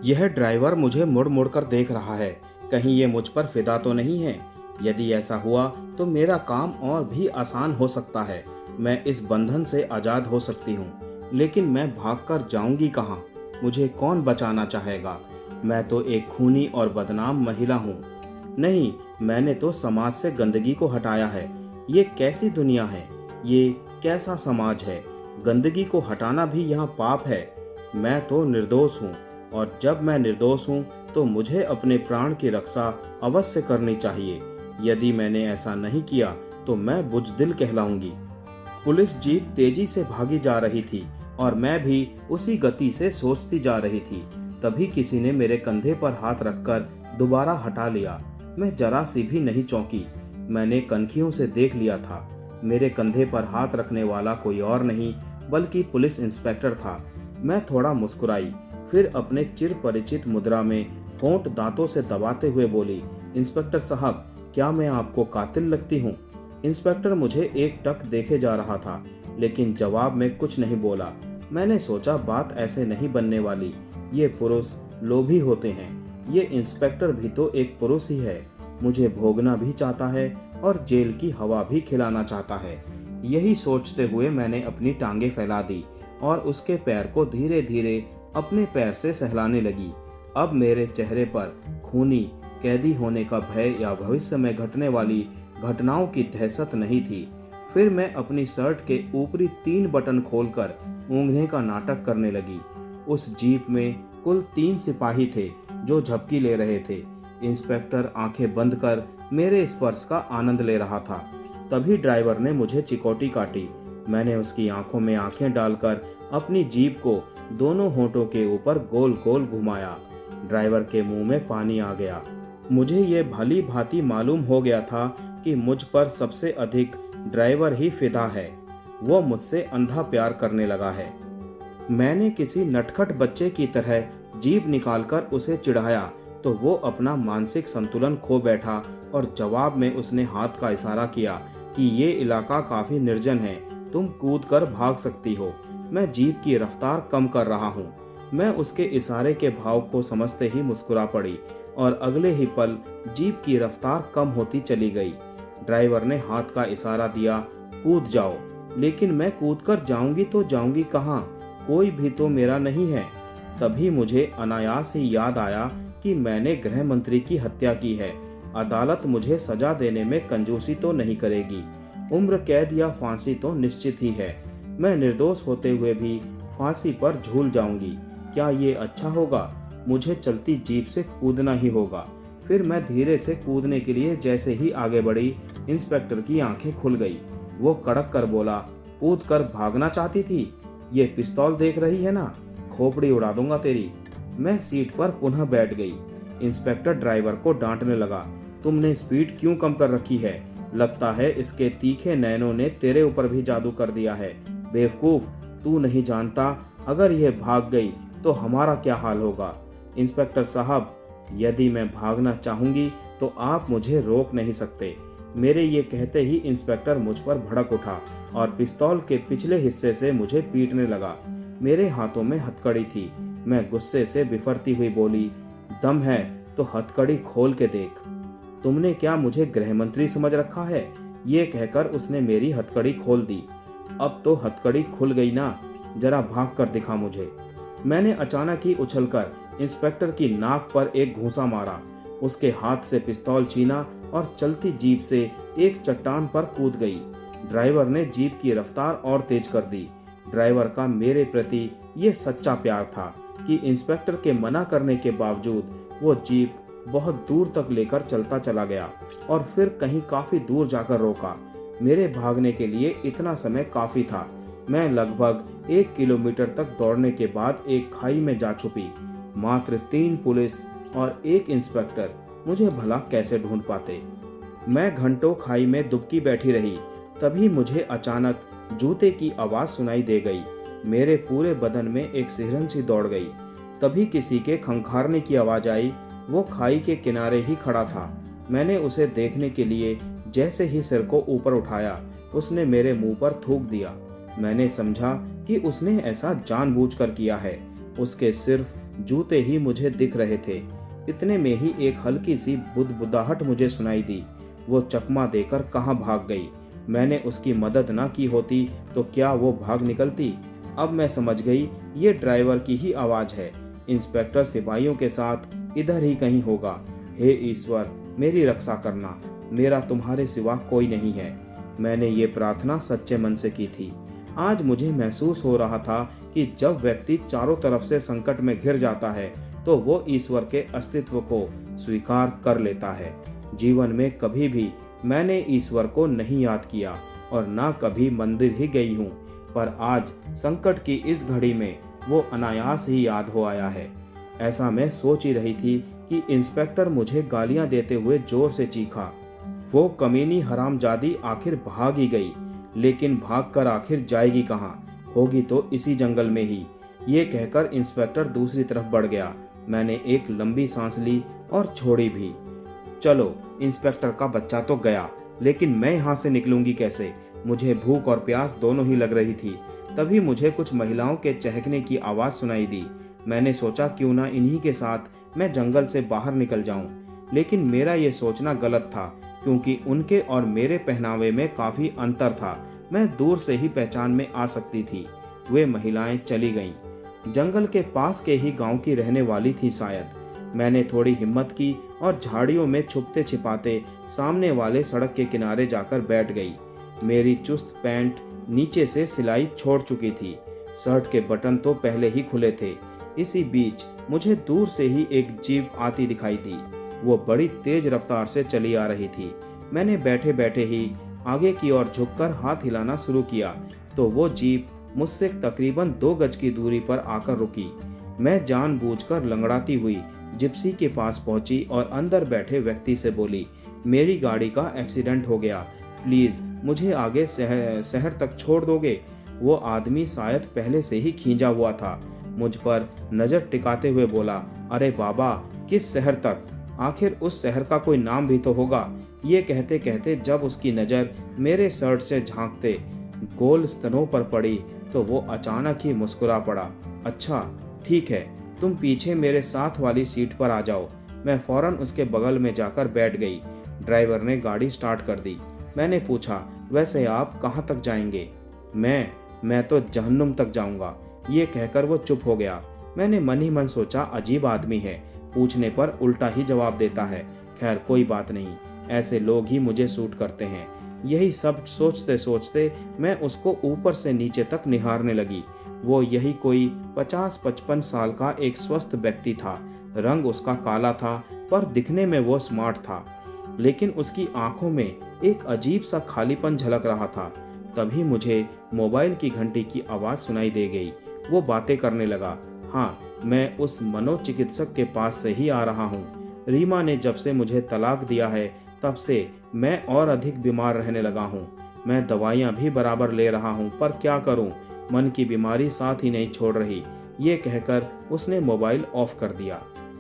यह ड्राइवर मुझे मुड़ मुड़ कर देख रहा है। कहीं ये मुझ पर फिदा तो नहीं है? यदि ऐसा हुआ तो मेरा काम और भी आसान हो सकता है। मैं इस बंधन से आज़ाद हो सकती हूँ। लेकिन मैं भागकर जाऊंगी कहाँ? मुझे कौन बचाना चाहेगा? मैं तो एक खूनी और बदनाम महिला हूँ। नहीं, मैंने तो समाज से गंदगी को हटाया है। ये कैसी दुनिया है? ये कैसा समाज है? गंदगी को हटाना भी यहाँ पाप है। मैं तो निर्दोष हूँ, और जब मैं निर्दोष हूँ तो मुझे अपने प्राण की रक्षा अवश्य करनी चाहिए। यदि मैंने ऐसा नहीं किया तो मैं बुज़दिल कहलाऊंगी। पुलिस जीप तेजी से भागी जा रही थी और मैं भी उसी गति से सोचती जा रही थी। तभी किसी ने मेरे कंधे पर हाथ रखकर दोबारा हटा लिया। मैं जरा सी भी नहीं चौंकी। मैंने कनखियों से देख लिया था। मेरे कंधे पर हाथ रखने वाला कोई और नहीं बल्कि पुलिस इंस्पेक्टर था। मैं थोड़ा मुस्कुराई, फिर अपने चिर परिचित मुद्रा में होंठ दांतों से दबाते हुए बोली, इंस्पेक्टर साहब, क्या मैं आपको कातिल लगती हूँ? इंस्पेक्टर मुझे एक टक देखे जा रहा था, लेकिन जवाब में कुछ नहीं बोला। मैंने सोचा बात ऐसे नहीं बनने वाली। ये पुरुष लोभी होते हैं। ये इंस्पेक्टर भी तो एक पुरुष ही है। मुझे भोगना भी चाहता है और जेल की हवा भी खिलाना चाहता है। यही सोचते हुए मैंने अपनी टांगे फैला दी और उसके पैर को धीरे धीरे अपने पैर से सहलाने लगी। अब मेरे चेहरे पर खूनी कैदी होने का भय या भविष्य में घटने वाली घटनाओं की दहशत नहीं थी। फिर मैं अपनी शर्ट के ऊपरी 3 बटन खोलकर ऊँघने का नाटक करने लगी। उस जीप में कुल 3 सिपाही थे जो झपकी ले रहे थे। इंस्पेक्टर आंखें बंद कर मेरे स्पर्श का आनंद ले रहा था। तभी ड्राइवर ने मुझे चिकोटी काटी। मैंने उसकी आंखों में आंखें डालकर अपनी जीप को दोनों होंठों के ऊपर गोल गोल घुमाया। ड्राइवर के मुंह में पानी आ गया। मुझे ये भली भांति मालूम हो गया था कि मुझ पर सबसे अधिक ड्राइवर ही फिदा है। वो मुझसे अंधा प्यार करने लगा है। मैंने किसी नटखट बच्चे की तरह जीभ निकालकर उसे चिढ़ाया तो वो अपना मानसिक संतुलन खो बैठा और जवाब में उसने हाथ का इशारा किया कि ये इलाका काफी निर्जन है, तुम कूद कर भाग सकती हो। मैं जीप की रफ्तार कम कर रहा हूँ। मैं उसके इशारे के भाव को समझते ही मुस्कुरा पड़ी और अगले ही पल जीप की रफ्तार कम होती चली गई। ड्राइवर ने हाथ का इशारा दिया, कूद जाओ। लेकिन मैं कूद कर जाऊंगी तो जाऊंगी कहाँ? कोई भी तो मेरा नहीं है। तभी मुझे अनायास ही याद आया कि मैंने गृह मंत्री की हत्या की है। अदालत मुझे सजा देने में कंजूसी तो नहीं करेगी। उम्र कैद या फांसी तो निश्चित ही है। मैं निर्दोष होते हुए भी फांसी पर झूल जाऊंगी। क्या ये अच्छा होगा? मुझे चलती जीप से कूदना ही होगा। फिर मैं धीरे से कूदने के लिए जैसे ही आगे बढ़ी, इंस्पेक्टर की आंखें खुल गई। वो कड़क कर बोला, कूद कर भागना चाहती थी? ये पिस्तौल देख रही है ना? खोपड़ी उड़ा दूंगा तेरी। मैं सीट पर पुनः बैठ गई। इंस्पेक्टर ड्राइवर को डांटने लगा, तुमने स्पीड क्यों कम कर रखी है? लगता है इसके तीखे नैनों ने तेरे ऊपर भी जादू कर दिया है। बेवकूफ, तू नहीं जानता अगर यह भाग गई तो हमारा क्या हाल होगा। इंस्पेक्टर साहब, यदि मैं भागना चाहूंगी तो आप मुझे रोक नहीं सकते। मेरे ये कहते ही इंस्पेक्टर मुझ पर भड़क उठा और पिस्तौल के पिछले हिस्से से मुझे पीटने लगा। मेरे हाथों में हथकड़ी थी। मैं गुस्से से बिफरती हुई बोली, दम है तो हथकड़ी खोल के देख। तुमने क्या मुझे गृह मंत्री समझ रखा है? ये कहकर उसने मेरी हथकड़ी खोल दी। अब तो हथकड़ी खुल गई ना, जरा भाग कर दिखा मुझे। मैंने अचानक ही उछलकर इंस्पेक्टर की नाक पर एक घूंसा मारा। उसके हाथ से पिस्तौल छीना और चलती जीप से एक चट्टान पर कूद गई। ड्राइवर ने जीप की रफ्तार और तेज कर दी। ड्राइवर का मेरे प्रति ये सच्चा प्यार था कि इंस्पेक्टर के मना करने के बावजूद वो जीप बहुत दूर तक लेकर चलता चला गया और फिर कहीं काफी दूर जाकर रोका। मेरे भागने के लिए इतना समय काफी था। मैं लगभग 1 किलोमीटर तक दौड़ने के बाद एक खाई में जा छुपी। मात्र 3 पुलिस और 1 इंस्पेक्टर मुझे भला कैसे ढूंढ पाते। मैं घंटों खाई में दुबकी बैठी रही। तभी मुझे अचानक जूते की आवाज सुनाई दे गई। मेरे पूरे बदन में एक सिहरन सी दौड़ गई। तभी किसी के खंखारने की आवाज आई। वो खाई के किनारे ही खड़ा था। मैंने उसे देखने के लिए जैसे ही सिर को ऊपर उठाया, उसने मेरे मुंह पर थूक दिया। मैंने समझा कि उसने ऐसा जानबूझकर किया है। उसके सिर्फ जूते ही मुझे दिख रहे थे। इतने में ही एक हल्की सी बुदबुदाहट मुझे सुनाई दी। वो चकमा देकर कहाँ भाग गई। मैंने उसकी मदद ना की होती तो क्या वो भाग निकलती। अब मैं समझ गई ये ड्राइवर की ही आवाज़ है। इंस्पेक्टर सिपाहियों के साथ इधर ही कहीं होगा। हे ईश्वर, मेरी रक्षा करना, मेरा तुम्हारे सिवा कोई नहीं है। मैंने ये प्रार्थना सच्चे मन से की थी। आज मुझे महसूस हो रहा था कि जब व्यक्ति चारों तरफ से संकट में घिर जाता है तो वो ईश्वर के अस्तित्व को स्वीकार कर लेता है। जीवन में कभी भी मैंने ईश्वर को नहीं याद किया और ना कभी मंदिर ही गई हूँ, पर आज संकट की इस घड़ी में वो अनायास ही याद हो आया है। ऐसा मैं सोच ही रही थी कि इंस्पेक्टर मुझे गालियां देते हुए जोर से चीखा। वो कमीनी हरामजादी आखिर भाग ही गई, लेकिन भागकर आखिर जाएगी कहाँ? होगी तो इसी जंगल में ही। ये कहकर इंस्पेक्टर दूसरी तरफ बढ़ गया। मैंने एक लंबी सांस ली और छोड़ी भी। चलो, इंस्पेक्टर का बच्चा तो गया, लेकिन मैं यहाँ से निकलूंगी कैसे? मुझे भूख और प्यास दोनों ही लग रही थी। तभी मुझे कुछ महिलाओं के चहकने की आवाज़ सुनाई दी। मैंने सोचा क्यों ना इन्हीं के साथ मैं जंगल से बाहर निकल जाऊं, लेकिन मेरा ये सोचना गलत था क्योंकि उनके और मेरे पहनावे में काफ़ी अंतर था। मैं दूर से ही पहचान में आ सकती थी। वे महिलाएं चली गईं। जंगल के पास के ही गांव की रहने वाली थी शायद। मैंने थोड़ी हिम्मत की और झाड़ियों में छुपते छिपाते सामने वाले सड़क के किनारे जाकर बैठ गई। मेरी चुस्त पैंट नीचे से सिलाई छोड़ चुकी थी। शर्ट के बटन तो पहले ही खुले थे। इसी बीच मुझे दूर से ही एक जीप आती दिखाई दी। वो बड़ी तेज रफ्तार से चली आ रही थी। मैंने बैठे बैठे ही आगे की ओर झुककर हाथ हिलाना शुरू किया तो वो जीप मुझसे तकरीबन 2 गज की दूरी पर आकर रुकी। मैं जानबूझकर लंगड़ाती हुई जिप्सी के पास पहुंची और अंदर बैठे व्यक्ति से बोली, मेरी गाड़ी का एक्सीडेंट हो गया, प्लीज मुझे आगे शहर तक छोड़ दोगे? वो आदमी शायद पहले से ही खींचा हुआ था। मुझ पर नजर टिकाते हुए बोला, अरे बाबा, किस शहर तक? आखिर उस शहर का कोई नाम भी तो होगा। ये कहते कहते जब उसकी नज़र मेरे शर्ट से झांकते गोल स्तनों पर पड़ी तो वो अचानक ही मुस्कुरा पड़ा। अच्छा ठीक है, तुम पीछे मेरे साथ वाली सीट पर आ जाओ। मैं फौरन उसके बगल में जाकर बैठ गई। ड्राइवर ने गाड़ी स्टार्ट कर दी। मैंने पूछा, वैसे आप कहाँ तक जाएंगे? मैं तो जहन्नुम तक जाऊंगा। ये कहकर वो चुप हो गया। मैंने मन ही मन सोचा, अजीब आदमी है, पूछने पर उल्टा ही जवाब देता है। खैर कोई बात नहीं, ऐसे लोग ही मुझे सूट करते हैं। यही सब सोचते सोचते मैं उसको ऊपर से नीचे तक निहारने लगी। वो यही कोई 50-55 साल का एक स्वस्थ व्यक्ति था। रंग उसका काला था पर दिखने में वो स्मार्ट था, लेकिन उसकी आंखों में एक अजीब सा खालीपन झलक रहा था। तभी मुझे मोबाइल की घंटी की आवाज़ सुनाई दे गई। वो बातें करने लगा। हाँ, मैं उस मनोचिकित्सक के पास से ही आ रहा हूँ। रीमा ने जब से मुझे तलाक दिया है तब से मैं और अधिक बीमार रहने लगा हूँ। मैं दवाइयाँ भी बराबर ले रहा हूँ, पर क्या करूँ, मन की बीमारी साथ ही नहीं छोड़ रही। ये कहकर उसने मोबाइल ऑफ कर दिया।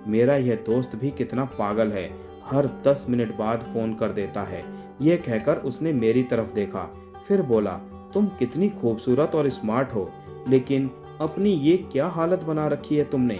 मेरा यह दोस्त भी कितना पागल है, हर 10 मिनट बाद फ़ोन कर देता है। ये कहकर उसने मेरी तरफ देखा, फिर बोला, तुम कितनी खूबसूरत और स्मार्ट हो, लेकिन अपनी ये क्या हालत बना रखी है तुमने?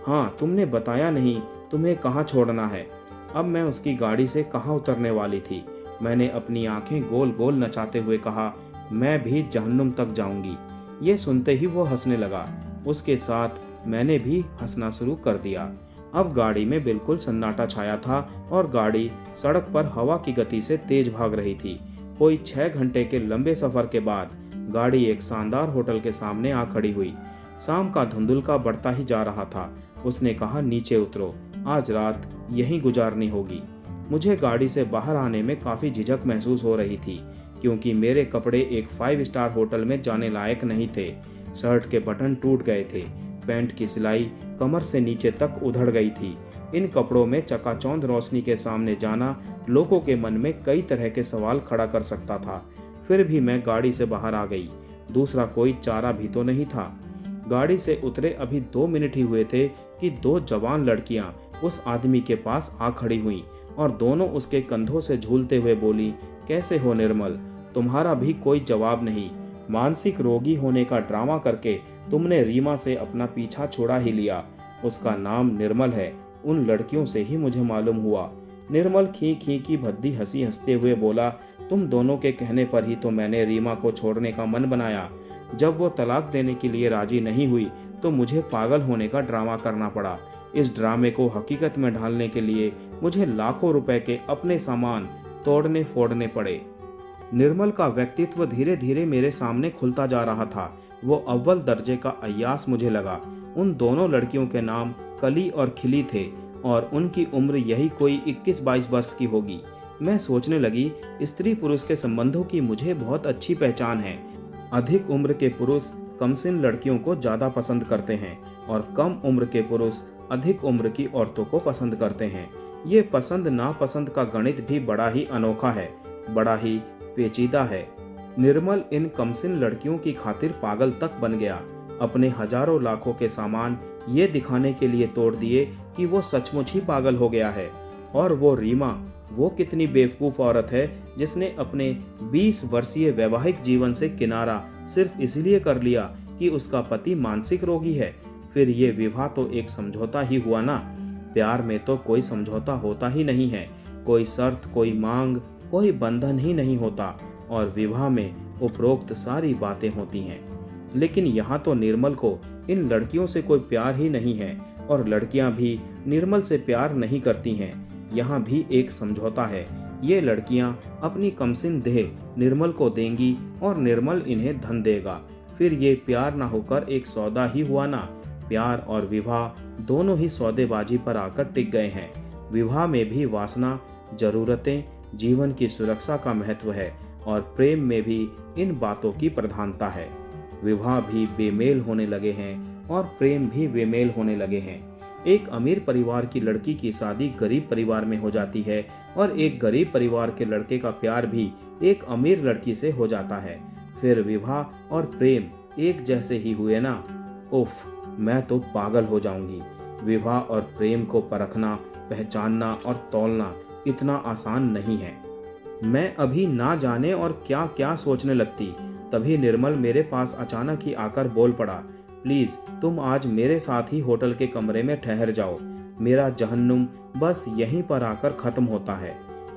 हाँ, तुमने बताया नहीं तुम्हें कहाँ छोड़ना है। अब मैं उसकी गाड़ी से कहाँ उतरने वाली थी। मैंने अपनी आंखें गोल गोल नचाते हुए कहा, मैं भी जहन्नुम तक जाऊंगी। ये सुनते ही वो हंसने लगा। उसके साथ मैंने भी हंसना शुरू कर दिया। अब गाड़ी में बिल्कुल सन्नाटा छाया था और गाड़ी सड़क पर हवा की गति से तेज भाग रही थी। कोई 6 घंटे के लंबे सफर के बाद गाड़ी एक शानदार होटल के सामने आ खड़ी हुई। शाम का धुंधुलका बढ़ता ही जा रहा था। उसने कहा, नीचे उतरो, आज रात यहीं गुजारनी होगी। मुझे गाड़ी से बाहर आने में काफ़ी झिझक महसूस हो रही थी, क्योंकि मेरे कपड़े एक 5 स्टार होटल में जाने लायक नहीं थे। शर्ट के बटन टूट गए थे, पैंट की सिलाई कमर से नीचे तक उधड़ गई थी। इन कपड़ों में चकाचौंध रोशनी के सामने जाना लोगों के मन में कई तरह के सवाल खड़ा कर सकता था। फिर भी मैं गाड़ी से बाहर आ गई। दूसरा कोई चारा भी तो नहीं था। गाड़ी से उतरे अभी 2 मिनट ही हुए थे कि 2 जवान लड़कियां उस आदमी के पास आ खड़ी हुईं और दोनों उसके कंधों से झूलते हुए बोली, कैसे हो निर्मल, तुम्हारा भी कोई जवाब नहीं। मानसिक रोगी होने का ड्रामा करके तुमने रीमा से अपना पीछा छोड़ा ही लिया। उसका नाम निर्मल है। उन लड़कियों से ही मुझे मालूम हुआ। निर्मल खी खी की भद्दी हंसी हंसते हुए बोला, तुम दोनों के कहने पर ही तो मैंने रीमा को छोड़ने का मन बनाया। जब वो तलाक देने के लिए राजी नहीं हुई तो मुझे पागल होने का ड्रामा करना पड़ा। इस ड्रामे को हकीकत में ढालने के लिए मुझे लाखों रुपए के अपने सामान तोड़ने फोड़ने पड़े। निर्मल का व्यक्तित्व धीरे धीरे मेरे सामने खुलता जा रहा था। वो अव्वल दर्जे का अय्यास मुझे लगा। उन दोनों लड़कियों के नाम कली और खिली थे और उनकी उम्र यही कोई 21-22 वर्ष की होगी। मैं सोचने लगी, स्त्री पुरुष के संबंधों की मुझे बहुत अच्छी पहचान है। अधिक उम्र के पुरुष कमसिन लड़कियों को ज्यादा पसंद करते हैं और कम उम्र के पुरुष अधिक उम्र की औरतों को पसंद करते हैं। ये पसंद नापसंद का गणित भी बड़ा ही अनोखा है, बड़ा ही पेचीदा है। निर्मल इन कमसिन लड़कियों की खातिर पागल तक बन गया। अपने हजारों लाखों के सामान ये दिखाने के लिए तोड़ दिए कि वो सचमुच ही पागल हो गया है। और वो रीमा, वो कितनी बेवकूफ औरत है जिसने अपने 20 वर्षीय वैवाहिक जीवन से किनारा सिर्फ इसलिए कर लिया कि उसका पति मानसिक रोगी है। फिर ये विवाह तो एक समझौता ही हुआ ना। प्यार में तो कोई समझौता होता ही नहीं है, कोई शर्त, कोई मांग, कोई बंधन ही नहीं होता। और विवाह में उपरोक्त सारी बातें होती हैं। लेकिन यहाँ तो निर्मल को इन लड़कियों से कोई प्यार ही नहीं है और लड़कियां भी निर्मल से प्यार नहीं करती हैं। यहाँ भी एक समझौता है। ये लड़कियां अपनी कमसिन देह निर्मल को देंगी और निर्मल इन्हें धन देगा। फिर ये प्यार ना होकर एक सौदा ही हुआ ना। प्यार और विवाह दोनों ही सौदेबाजी पर आकर टिक गए हैं। विवाह में भी वासना, जरूरतें, जीवन की सुरक्षा का महत्व है और प्रेम में भी इन बातों की प्रधानता है। विवाह भी बेमेल होने लगे हैं और प्रेम भी बेमेल होने लगे हैं। एक अमीर परिवार की लड़की की शादी गरीब परिवार में हो जाती है और एक गरीब परिवार के लड़के का प्यार भी एक अमीर लड़की से हो जाता है। फिर विवाह और प्रेम एक जैसे ही हुए ना। उफ, मैं तो पागल हो जाऊंगी। विवाह और प्रेम को परखना, पहचानना और तौलना इतना आसान नहीं है। मैं अभी ना जाने और क्या क्या सोचने लगती। तभी निर्मल मेरे पास अचानक ही आकर बोल पड़ा, प्लीज तुम आज मेरे साथ ही होटल के कमरे में ठहर जाओ। मेरा जहन्नुम बस यहीं पर आकर खत्म होता है।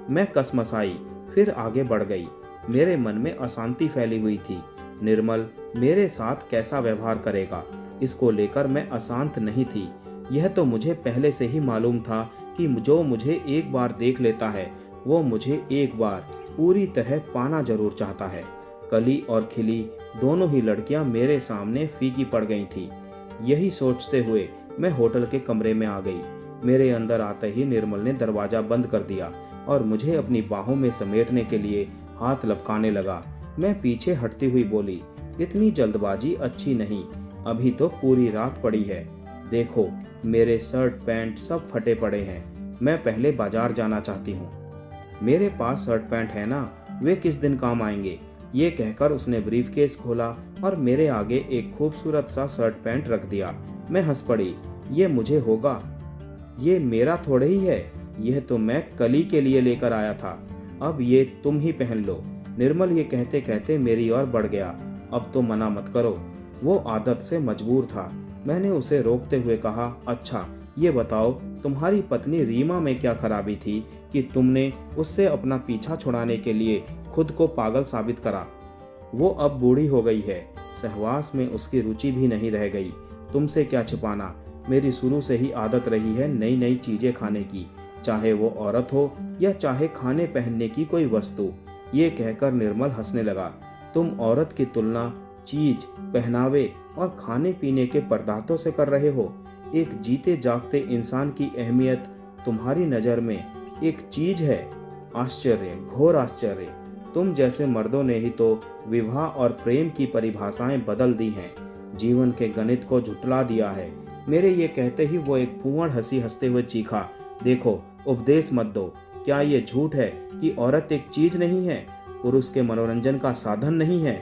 मैं कसमसाई, फिर आगे बढ़ गई। मेरे मन में अशांति फैली हुई थी। निर्मल मेरे साथ कैसा व्यवहार करेगा, इसको लेकर मैं अशांत नहीं थी। यह तो मुझे पहले से ही मालूम था कि जो मुझे एक बार देख लेता है वो मुझे एक बार पूरी तरह पाना जरूर चाहता है। कली और खिली दोनों ही लड़कियां मेरे सामने फीकी पड़ गई थी। यही सोचते हुए मैं होटल के कमरे में आ गई। मेरे अंदर आते ही निर्मल ने दरवाजा बंद कर दिया और मुझे अपनी बाहों में समेटने के लिए हाथ लपकाने लगा। मैं पीछे हटती हुई बोली, इतनी जल्दबाजी अच्छी नहीं, अभी तो पूरी रात पड़ी है। देखो मेरे शर्ट पैंट सब फटे पड़े हैं। मैं पहले बाजार जाना चाहती हूँ। मेरे पास शर्ट पैंट है ना, वे किस दिन काम आएंगे। ये कहकर उसने ब्रीफकेस खोला और मेरे आगे एक खूबसूरत सा शर्ट पैंट रख दिया। मैं हंस पड़ी, ये मुझे होगा, ये मेरा थोड़े ही है, यह तो मैं कली के लिए लेकर आया था। अब ये तुम ही पहन लो। निर्मल ये कहते कहते मेरी ओर बढ़ गया। अब तो मना मत करो। वो आदत से मजबूर था। मैंने उसे रोकते हुए कहा, अच्छा ये बताओ तुम्हारी पत्नी रीमा में क्या खराबी थी कि तुमने उससे अपना पीछा छुड़ाने के लिए खुद को पागल साबित करा। वो अब बूढ़ी हो गई है, सहवास में उसकी रुचि भी नहीं रह गई। तुमसे क्या छिपाना, मेरी शुरू से ही आदत रही है नई नई चीजें खाने की, चाहे वो औरत हो या चाहे खाने पहनने की कोई वस्तु। ये कहकर निर्मल हंसने लगा। तुम औरत की तुलना चीज, पहनावे और खाने पीने के पदार्थों से कर रहे हो। एक जीते जागते इंसान की अहमियत तुम्हारी नज़र में एक चीज है। आश्चर्य, घोर आश्चर्य। तुम जैसे मर्दों ने ही तो विवाह और प्रेम की परिभाषाएं बदल दी हैं, जीवन के गणित को झुठला दिया है। मेरे ये कहते ही वो एक फूंवड़ हंसी हंसते हुए चीखा, देखो उपदेश मत दो। क्या ये झूठ है कि औरत एक चीज नहीं है, पुरुष के मनोरंजन का साधन नहीं है?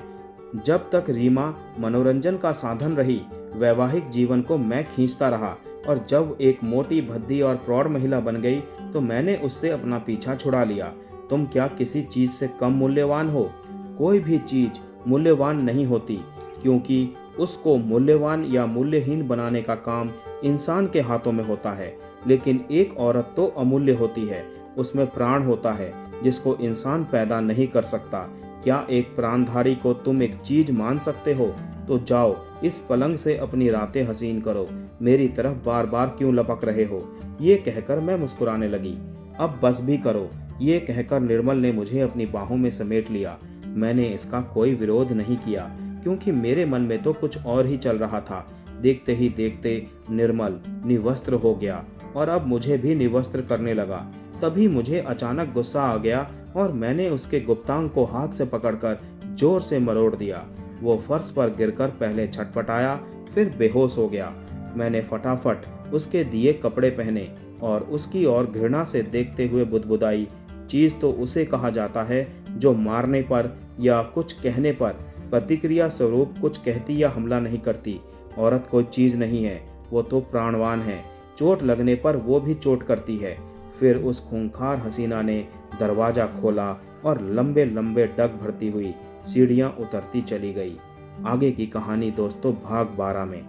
जब तक रीमा मनोरंजन का साधन रही, वैवाहिक जीवन को मैं खींचता रहा और जब एक मोटी भद्दी और प्रौढ़ महिला बन गई तो मैंने उससे अपना पीछा छुड़ा लिया। तुम क्या किसी चीज से कम मूल्यवान हो? कोई भी चीज मूल्यवान नहीं होती, क्योंकि उसको मूल्यवान या मूल्यहीन बनाने का काम इंसान के हाथों में होता है। लेकिन एक औरत तो अमूल्य होती है, उसमें प्राण होता है जिसको इंसान पैदा नहीं कर सकता। क्या एक प्राणधारी को तुम एक चीज मान सकते हो? तो जाओ इस पलंग से अपनी रातें हसीन करो, मेरी तरफ बार बार क्यों लपक रहे हो? ये कहकर मैं मुस्कुराने लगी। अब बस भी करो, ये कहकर निर्मल ने मुझे अपनी बाहों में समेट लिया। मैंने इसका कोई विरोध नहीं किया, क्योंकि मेरे मन में तो कुछ और ही चल रहा था। देखते ही देखते निर्मल निवस्त्र हो गया और अब मुझे भी निवस्त्र करने लगा। तभी मुझे अचानक गुस्सा आ गया और मैंने उसके गुप्तांग को हाथ से पकड़कर जोर से मरोड़ दिया। वो फर्श पर गिरकर पहले छटपटाया, फिर बेहोश हो गया। मैंने फटाफट उसके दिए कपड़े पहने और उसकी ओर घृणा से देखते हुए बुदबुदाई, चीज तो उसे कहा जाता है जो मारने पर या कुछ कहने पर प्रतिक्रिया स्वरूप कुछ कहती या हमला नहीं करती। औरत कोई चीज नहीं है, वो तो प्राणवान है। चोट लगने पर वो भी चोट करती है। फिर उस खूंखार हसीना ने दरवाजा खोला और लंबे लंबे डग भरती हुई सीढ़ियां उतरती चली गई। आगे की कहानी दोस्तों भाग 12 में।